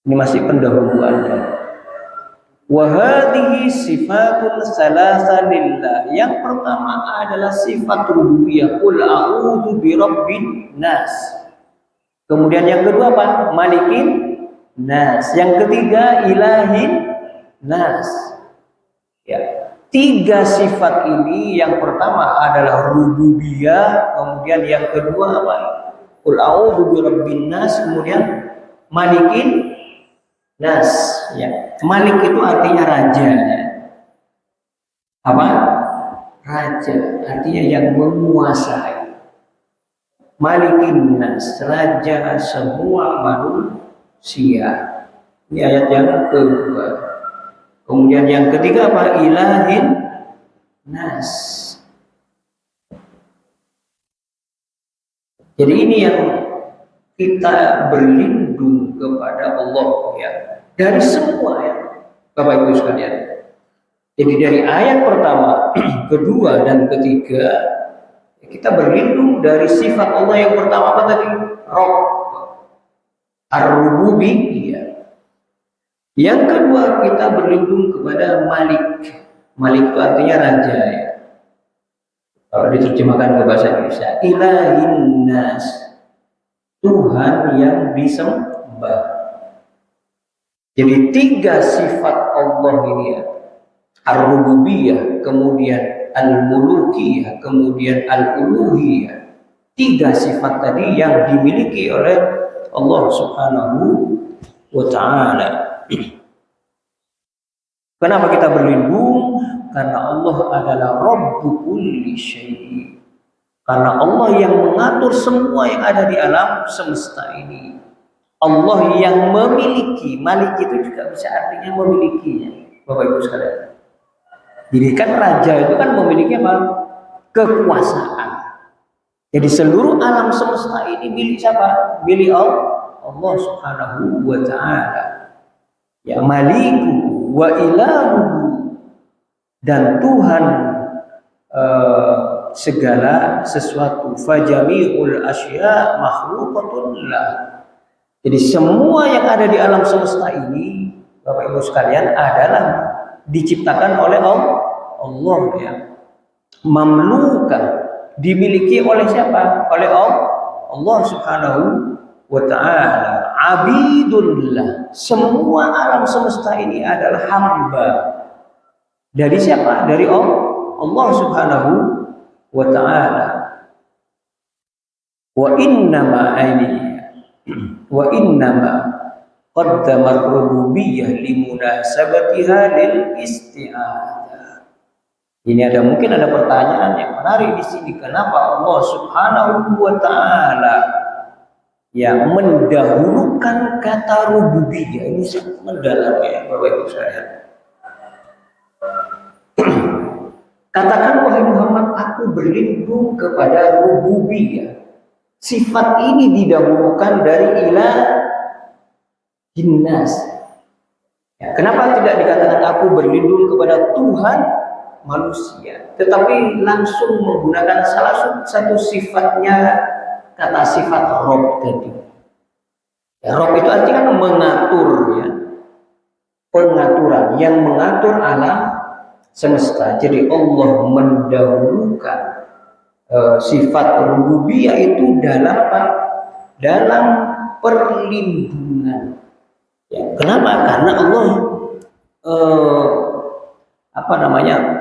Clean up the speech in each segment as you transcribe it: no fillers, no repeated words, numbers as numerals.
Ini masih pendahuluannya. Wa hadhihi sifatun salasa lillah. Yang pertama adalah sifat rububiyah. Qul a'udzu birabbin nas. Kemudian yang kedua apa? Malikin nas. Yang ketiga ilahin nas. Ya. Tiga sifat ini, yang pertama adalah rububiyah, kemudian yang kedua apa? Qul a'udzu birabbin nas, kemudian malikin nas. Ya. Malik itu artinya raja. Apa? Raja, artinya yang menguasai. Malikin nas, raja semua manusia. Ini ayat yang kedua. Kemudian yang ketiga apa? Ilahin nas. Jadi ini yang kita berlindung kepada Allah ya, dari semua ya, Bapak Ibu sekalian. Jadi dari ayat pertama, kedua dan ketiga kita berlindung dari sifat Allah. Yang pertama apa tadi? Rabb, Ar-Rububiyah. Yang kedua kita berlindung kepada Malik. Malik itu artinya raja ya. Kalau diterjemahkan ke bahasa Indonesia, Ilahin nas, Tuhan yang disembah. Jadi tiga sifat Allah ini ya, Ar-Rububiyah, kemudian Al-Mulukiyah, kemudian Al-Uluhiyah. Tiga sifat tadi yang dimiliki oleh Allah Subhanahu wa ta'ala. Kenapa kita berlindung? Karena Allah adalah Rabbu kulli syai'. Karena Allah yang mengatur semua yang ada di alam semesta ini. Allah yang memiliki. Malik itu juga bisa artinya memilikinya, Bapak Ibu sekalian. Jadi kan raja itu kan memiliki apa? Kekuasaan. Jadi seluruh alam semesta ini milik siapa? Milik Allah Subhanahu wa ta'ala. Ya Maliku wa ilahu, dan Tuhan segala sesuatu. Fajami'ul asya makhluqatun lah. Jadi semua yang ada di alam semesta ini, Bapak Ibu sekalian, adalah diciptakan oleh Allah ya. Mamlukan, dimiliki oleh siapa? Oleh Allah Subhanahu wa ta'ala. Abidullah, semua alam semesta ini adalah hamba dari siapa? Dari Allah Subhanahu wa ta'ala. Wa innama qaddama ar-rububiyyah limunasabatiha lil isti'adah. Ini mungkin ada pertanyaan yang menarik di sini. Kenapa Allah Subhanahu wa ta'ala yang mendahulukan kata rububiyah? Ini sangat mendalam ya, Bapak Ibu sekalian. Katakan wahai Muhammad, aku berlindung kepada rububiyah. Sifat ini didahulukan dari ilahinnas. Ya, kenapa tidak dikatakan aku berlindung kepada Tuhan manusia, tetapi langsung menggunakan salah satu sifatnya, kata sifat Rabb tadi. Ya, Rabb itu artinya mengatur ya, pengaturan, yang mengatur alam semesta. Jadi Allah mendahulukan sifat rububiyah itu dalam apa? Dalam perlindungan. Ya, kenapa? Karena Allah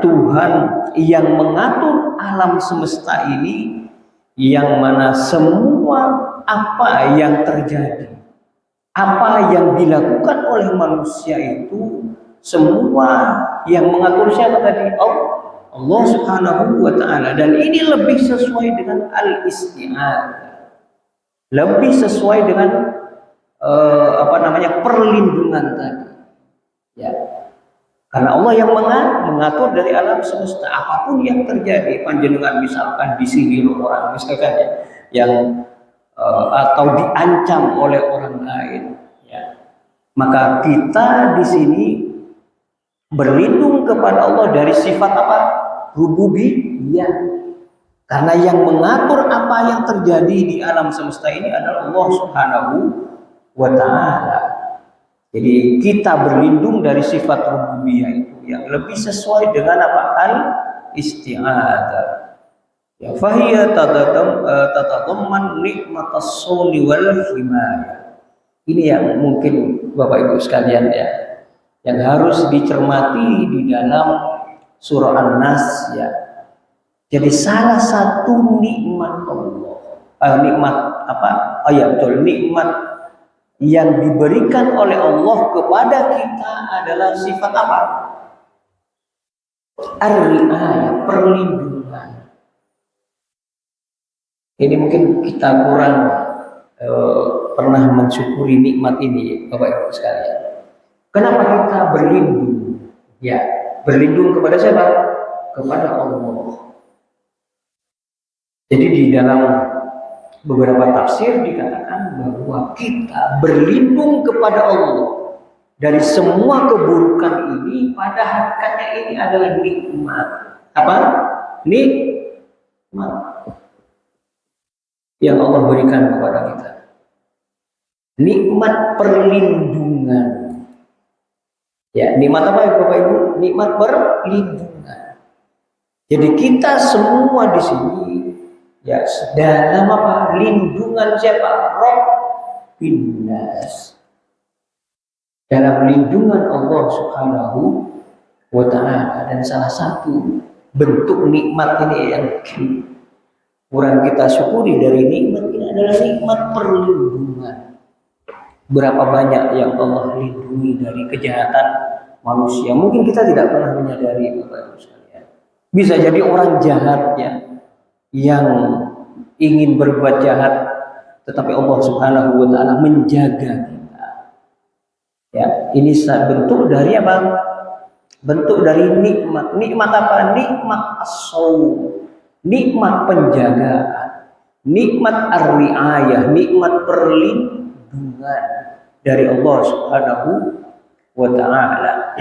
Tuhan yang mengatur alam semesta ini, yang mana semua apa yang terjadi, apa yang dilakukan oleh manusia itu, semua yang mengatur siapa tadi? Allah Subhanahu wa ta'ala. Dan ini lebih sesuai dengan al-isti'adah, lebih sesuai dengan perlindungan tadi ya. Karena Allah yang mengatur dari alam semesta, apapun yang terjadi, panjenengan misalkan disihir orang misalkan ya, yang atau diancam oleh orang lain ya, maka kita di sini berlindung kepada Allah dari sifat apa? Rububiyah. Karena yang mengatur apa yang terjadi di alam semesta ini adalah Allah Subhanahu wa ta'ala. Jadi kita berlindung dari sifat rububiyah itu yang lebih sesuai dengan apa? Al-isti'adzah. Ya, fahiya tatadamman nikmatas sawli wal himayah. Ini yang mungkin Bapak Ibu sekalian ya, yang harus dicermati di dalam surah An-Nas ya. Jadi salah satu nikmat Allah, nikmat apa? Oh ya betul, nikmat yang diberikan oleh Allah kepada kita adalah sifat apa? Ar-ri'ayah, perlindungan. Ini mungkin kita kurang pernah mensyukuri nikmat ini, Bapak Ibu sekalian. Kenapa kita berlindung? Ya, berlindung kepada siapa? Kepada Allah. Jadi di dalam beberapa tafsir dikatakan bahwa kita berlindung kepada Allah dari semua keburukan ini, pada hakikatnya ini adalah nikmat. Apa? Nikmat yang Allah berikan kepada kita. Nikmat perlindungan. Ya, nikmat apa ya Bapak Ibu? Nikmat perlindungan. Jadi kita semua di sini ya dalam apa? Lindungan siapa? Rabbin nas. Dalam lindungan Allah Subhanahu wa ta'ala. Dan salah satu bentuk nikmat ini yang kurang kita syukuri dari nikmat ini adalah nikmat perlindungan. Berapa banyak yang Allah lindungi dari kejahatan manusia. Mungkin kita tidak pernah menyadari Bapak Ibu sekalian. Bisa jadi orang jahat ya, yang ingin berbuat jahat, tetapi Allah Subhanahu wa ta'ala menjaga kita. Ya, ini bentuk dari apa? Bentuk dari nikmat. Nikmat apa? Nikmat as-sawm. Nikmat penjagaan. Nikmat ar-ri'ayah, nikmat perlindungan dari Allah Subhanahu wa ta'ala.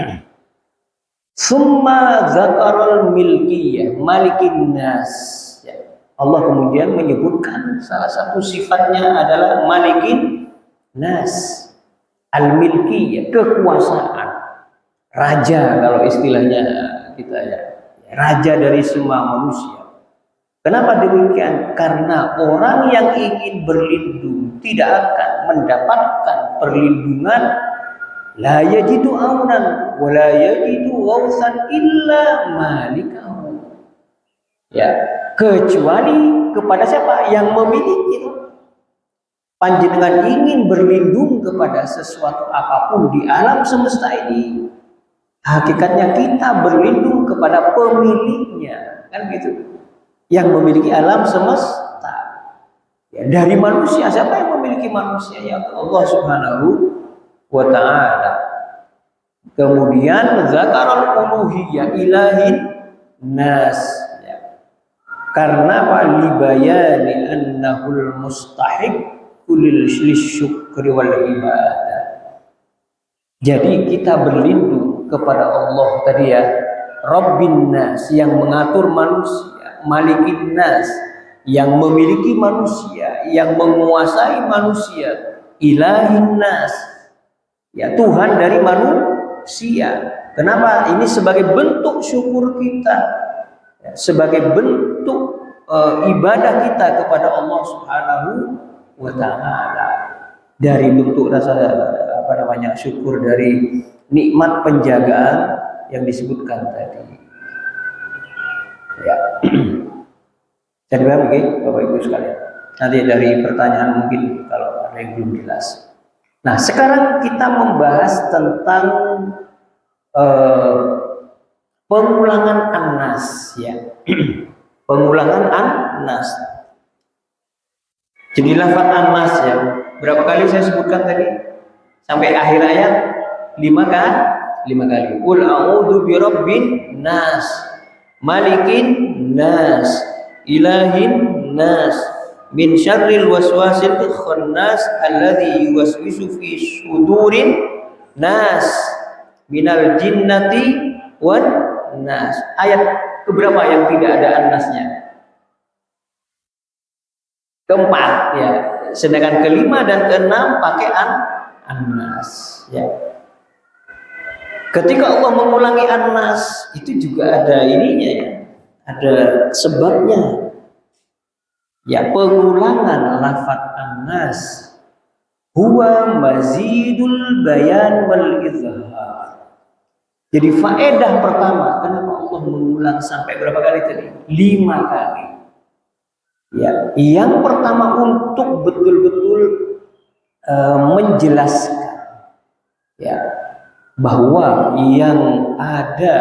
Summa zakarul milkiyah, malikin nas. Allah kemudian menyebutkan salah satu sifatnya adalah malikin nas. Al-milkiyah, kekuasaan. Raja kalau istilahnya kita ya. Raja dari semua manusia. Kenapa demikian? Karena orang yang ingin berlindung tidak akan mendapatkan perlindungan. La yajidu aunan wa la yajidu ghausan illa malikahu. Ya, kecuali kepada siapa? Yang memiliki. Panjenengan ingin berlindung kepada sesuatu apapun di alam semesta ini, hakikatnya kita berlindung kepada pemiliknya, kan gitu. Yang memiliki alam semesta. Ya, dari manusia, siapa yang memiliki manusia? Ya Allah Subhanahu wa ta'ala. Kemudian zakarul uluhiyah ilahin nas. Ya. Karena apa? Libayani annahul mustahik kulil syukri wal ibadah. Jadi kita berlindung kepada Allah tadi ya, Rabbin nas, yang mengatur manusia, Malikin nas, yang memiliki manusia, yang menguasai manusia, Ilahin nas, ya Tuhan dari manusia. Kenapa? Ini sebagai bentuk syukur kita, ya, sebagai bentuk ibadah kita kepada Allah Subhanahu wa ta'ala, dari bentuk rasa syukur dari nikmat penjagaan yang disebutkan tadi. Ya. Jadi begini Bapak Ibu sekalian. Nanti dari pertanyaan mungkin kalau ada yang belum jelas. Nah, sekarang kita membahas tentang pengulangan an-nas ya. Pengulangan an-nas. Jadi lafaz an-nas ya, berapa kali saya sebutkan tadi? Sampai akhir ayat 5 kan? 5 kali. Qul a'udzu birabbin nas, malikin nas, ilahin nas, min syarril waswasil khannas alladzi yuwaswisu fi sudurin nas, minal jinnati wan nas. Ayat keberapa yang tidak ada an-nasnya? Keempat ya, sedangkan kelima dan keenam pakai An-Nas, ya. Ketika Allah mengulangi An-Nas, itu juga ada ininya ya, ada sebabnya. Ya, pengulangan lafaz An-Nas huwa mazidul bayan wal izhar. Jadi faedah pertama, kenapa Allah mengulang sampai berapa kali tadi? 5 kali. Ya, yang pertama untuk betul-betul menjelaskan, ya, bahwa yang ada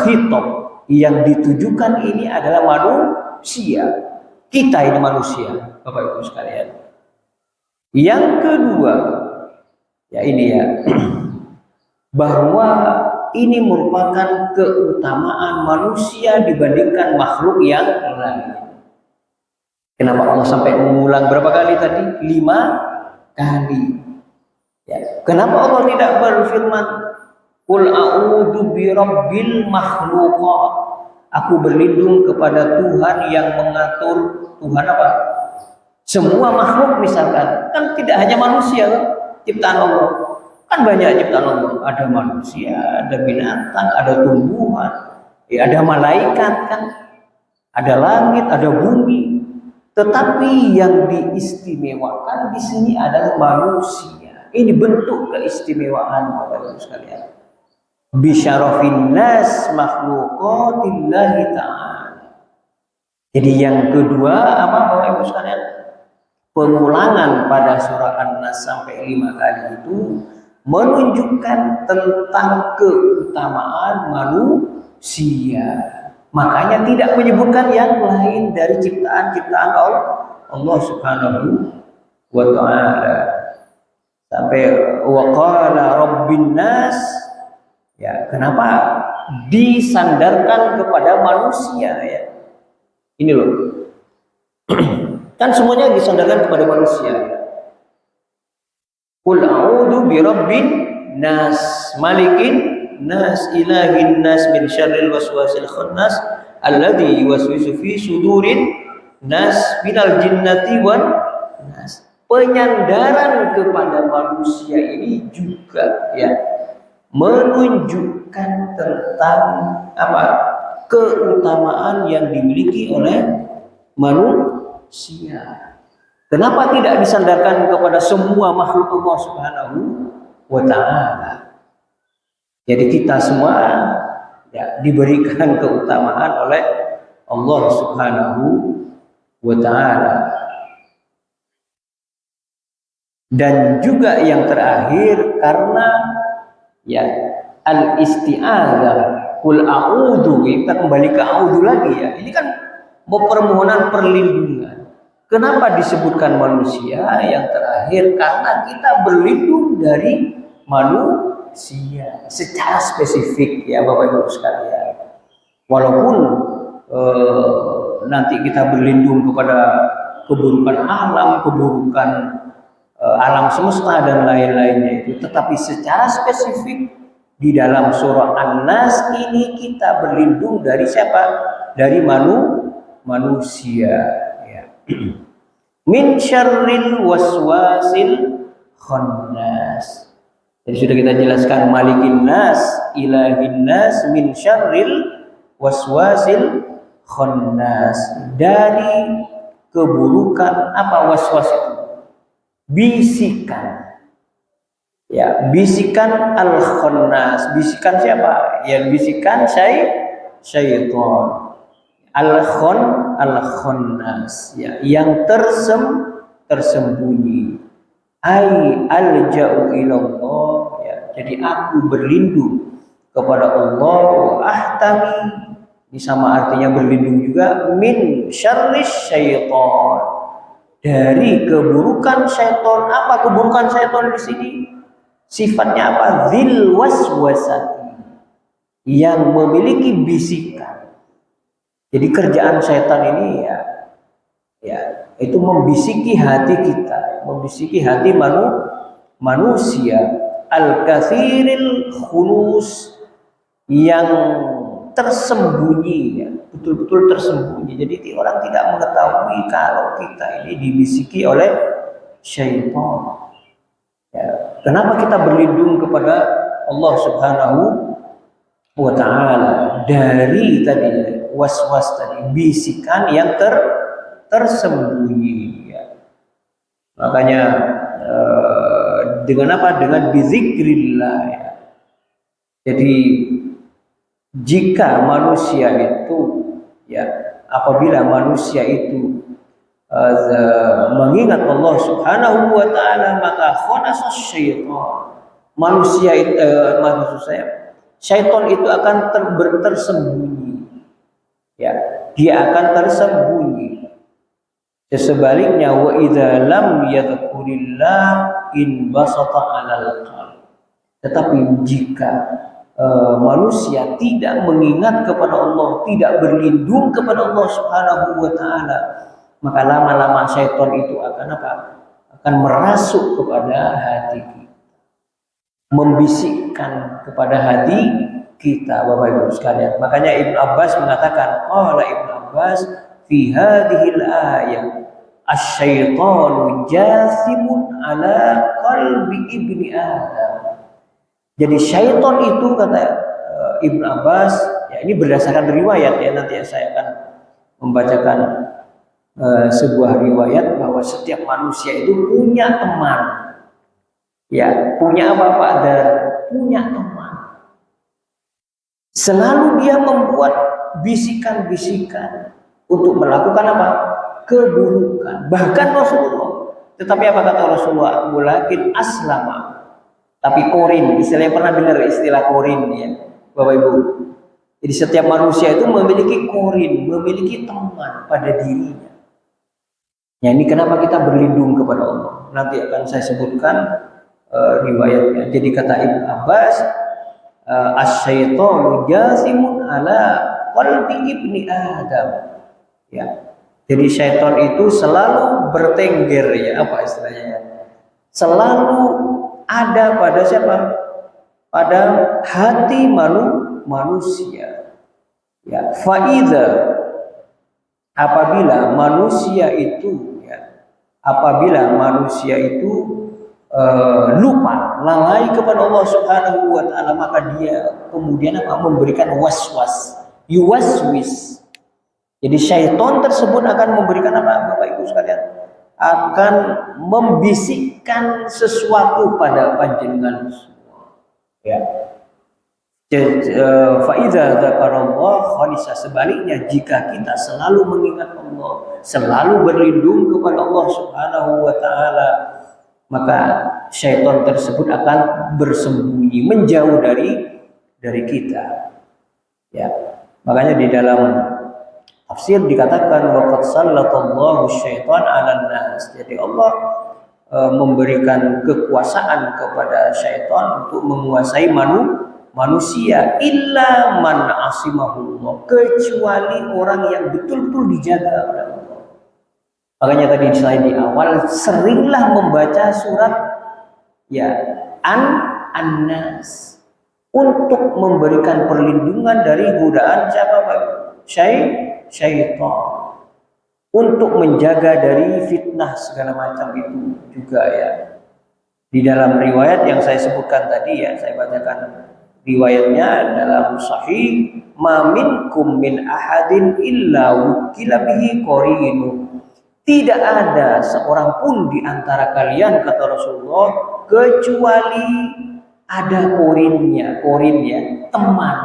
khitab yang ditujukan ini adalah manusia. Kita ini manusia, Bapak Ibu sekalian. Yang kedua, ya ini ya, bahwa ini merupakan keutamaan manusia dibandingkan makhluk yang lain. Kenapa Allah sampai mengulang berapa kali tadi? 5 kali. Ya. Kenapa Allah tidak berfirman, "Qul a'udzu birabbil makhluqat." Aku berlindung kepada Tuhan yang mengatur. Tuhan apa? Semua makhluk misalkan. Kan tidak hanya manusia, ciptaan Allah. Kan banyak ciptaan Allah. Ada manusia, ada binatang, ada tumbuhan, ya, ada malaikat kan. Ada langit, ada bumi. Tetapi yang diistimewakan di sini adalah manusia. Ini bentuk keistimewaan Bapak Ibu sekalian. Bisyarafin nas makhluqatillahi ta'ala. Jadi yang kedua apa Bapak Ibu sekalian? Pengulangan pada surah An-Nas sampai 5 kali itu menunjukkan tentang keutamaan manusia. Makanya tidak menyebutkan yang lain dari ciptaan-ciptaan Allah Subhanahu wa ta'ala. Sampai waqala rabbin nas, ya, kenapa disandarkan kepada manusia ya? Ini loh. Kan semuanya disandarkan kepada manusia. Qul a'udzu birabbin nas, malikin nas, ilahin nas, min syarril waswasil khannas alladzi yuwaswisu fi sudurin nas minal jinnati wan nas. Penyandaran kepada manusia ini juga ya menunjukkan tentang apa? Keutamaan yang dimiliki oleh manusia. Kenapa tidak disandarkan kepada semua makhluk Allah Subhanahu wa ta'ala? Jadi kita semua ya, diberikan keutamaan oleh Allah Subhanahu wa ta'ala. Dan juga yang terakhir karena ya al-isti'adzah, qul a'udzu, kita kembali ke a'udzu lagi ya. Ini kan permohonan perlindungan. Kenapa disebutkan manusia yang terakhir? Karena kita berlindung dari manusia secara spesifik ya Bapak Ibu sekalian. Walaupun nanti kita berlindung kepada keburukan alam, keburukan alam semesta dan lain-lainnya itu, tetapi secara spesifik di dalam surah An-Nas ini kita berlindung dari siapa? Dari manusia ya. Min syarril waswasil khannas. Jadi sudah kita jelaskan, malikin nas, ilahin nas, min syarril waswasil khannas. Dari keburukan apa waswas itu? Bisikan. Ya, bisikan al-khannas. Bisikan siapa? Ya, bisikan syaitan. Al-khannas, ya, yang tersembunyi. Ai alja'u ilallah, ya. Jadi aku berlindung kepada Allah, ahtami, ini sama artinya berlindung juga, min syarris syaitan, dari keburukan syaitan. Apa keburukan syaitan di sini? Sifatnya apa? Dzil waswasati, yang memiliki bisikan. Jadi kerjaan syaitan ini ya itu membisiki hati kita, membisiki hati manusia. Al-kathiril khulus, yang tersembunyi ya, betul-betul tersembunyi. Jadi orang tidak mengetahui kalau kita ini dibisiki oleh syaitan. Ya, kenapa kita berlindung kepada Allah Subhanahu wa Ta'ala dari tadi was-was tadi, bisikan yang tersembunyi. Ya. Makanya dengan apa? Dengan bizikrillah. Ya. Jadi jika manusia itu, ya, apabila manusia itu mengingat Allah Subhanahu wa Ta'ala, maka khonasas syaitan, manusia maksud saya syaitan itu akan tersembunyi, ya, dia akan tersembunyi. Sebaliknya, wa idza lam yadhkurillah in basata 'alal qalb, tetapi jika manusia tidak mengingat kepada Allah, tidak berlindung kepada Allah Subhanahu wa Ta'ala, maka lama-lama syaitan itu akan apa? Akan merasuk kepada hati kita, membisikkan kepada hati kita, Bapak Ibu sekalian. Makanya Ibnu Abbas mengatakan, qala Ibnu Abbas fi hadhil ayah asy-syaitanu jasimun ala qalbi ibni Adam. Jadi syaitan itu, kata Ibnu Abbas, ya ini berdasarkan riwayat, ya nanti saya akan membacakan sebuah riwayat bahwa setiap manusia itu punya teman, ya, punya apa Pak? Dan punya teman. Selalu dia membuat bisikan-bisikan untuk melakukan apa? Keburukan. Bahkan Rasulullah. Tetapi apa kata Rasulullah? Walakin aslama. Tapi korin, istilahnya pernah dengar istilah korin, ya, Bapak Ibu. Jadi setiap manusia itu memiliki korin, memiliki teman pada dirinya. Ya, ini kenapa kita berlindung kepada Allah. Nanti akan saya sebutkan riwayatnya. Jadi kata Ibnu Abbas, asy-syaitanu jasimun ala qalbi ibni Adam. Ya. Jadi syaitan itu selalu bertengger, ya, apa istilahnya? Selalu ada pada siapa? Pada hati manusia. Ya, faida, apabila manusia itu, ya, apabila manusia itu lupa, lalai kepada Allah Subhanahu wa Ta'ala, maka dia kemudian apa? Memberikan waswas, yuwaswis. Jadi syaitan tersebut akan memberikan apa, Bapak Ibu sekalian? Akan membisikkan sesuatu pada panjenengan semua. Ya. Faiza dzakarallah khalisa, sebaliknya jika kita selalu mengingat Allah, selalu berlindung kepada Allah Subhanahu wa Ta'ala, maka syaitan tersebut akan bersembunyi, menjauh dari kita. Ya. Makanya di dalam tafsir dikatakan waqad sallatallahu syaitan 'alan nas. Jadi Allah memberikan kekuasaan kepada syaitan untuk menguasai manusia, illa man asimahullah, kecuali orang yang betul-betul dijaga oleh Allah. Makanya tadi saya di awal seringlah membaca surat, ya, An-Nas untuk memberikan perlindungan dari godaan siapa? Syaitan, untuk menjaga dari fitnah segala macam itu juga, ya. Di dalam riwayat yang saya sebutkan tadi, ya, saya bacakan riwayatnya dalam sahih, ma minkum min ahadin illa wukila bihi qarinu. Tidak ada seorang pun di antara kalian, kata Rasulullah, kecuali ada korinnya, teman.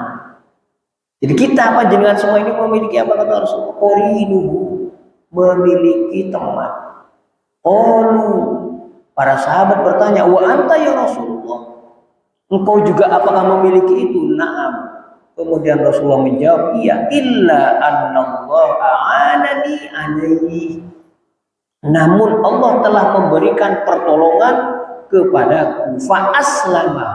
Jadi kita panjenengan semua ini memiliki apa, kata Rasulullah? Qorinuhu, memiliki teman. Para sahabat bertanya, wa anta ya Rasulullah, engkau juga apakah memiliki itu? Naam. Kemudian Rasulullah menjawab, iya, illa annallahu a'anani alaihi. Namun Allah telah memberikan pertolongan kepadaku, fa aslama.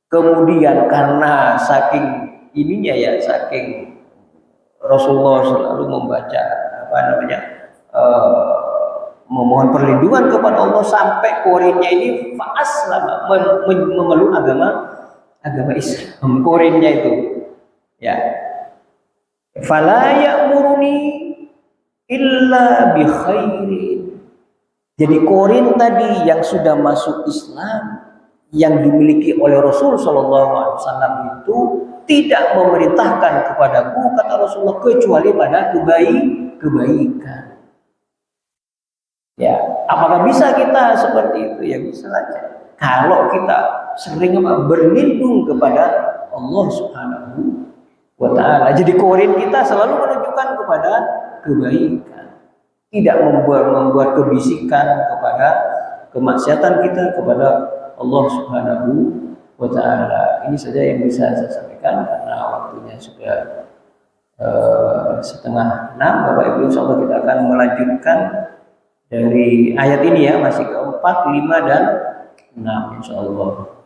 Kemudian karena saking ininya, ya, saking Rasulullah selalu membaca memohon perlindungan kepada Allah, sampai korinnya ini fa aslama, memeluk agama Islam, korinnya itu, ya. Fala ya'muruni illa bi khairin, Jadi korin tadi yang sudah masuk Islam yang dimiliki oleh Rasul Shallallahu Alaihi Wasallam itu tidak memerintahkan kepadaku, kata Rasulullah, kecuali pada kebaikan. Ya, apakah bisa kita seperti itu? Ya bisa saja. Kalau kita sering berlindung kepada Allah Subhanahu wa Ta'ala. Jadi korin kita selalu menunjukkan kepada kebaikan, tidak membuat kebisikan kepada kemaksiatan kita kepada Allah Subhanahu wa Ta'ala. Ini saja yang bisa saya sampaikan karena waktunya sudah 5:30. Bapak Ibu, insyaallah kita akan melanjutkan dari ayat ini ya, masih ke 4, 5 dan 6 insyaallah.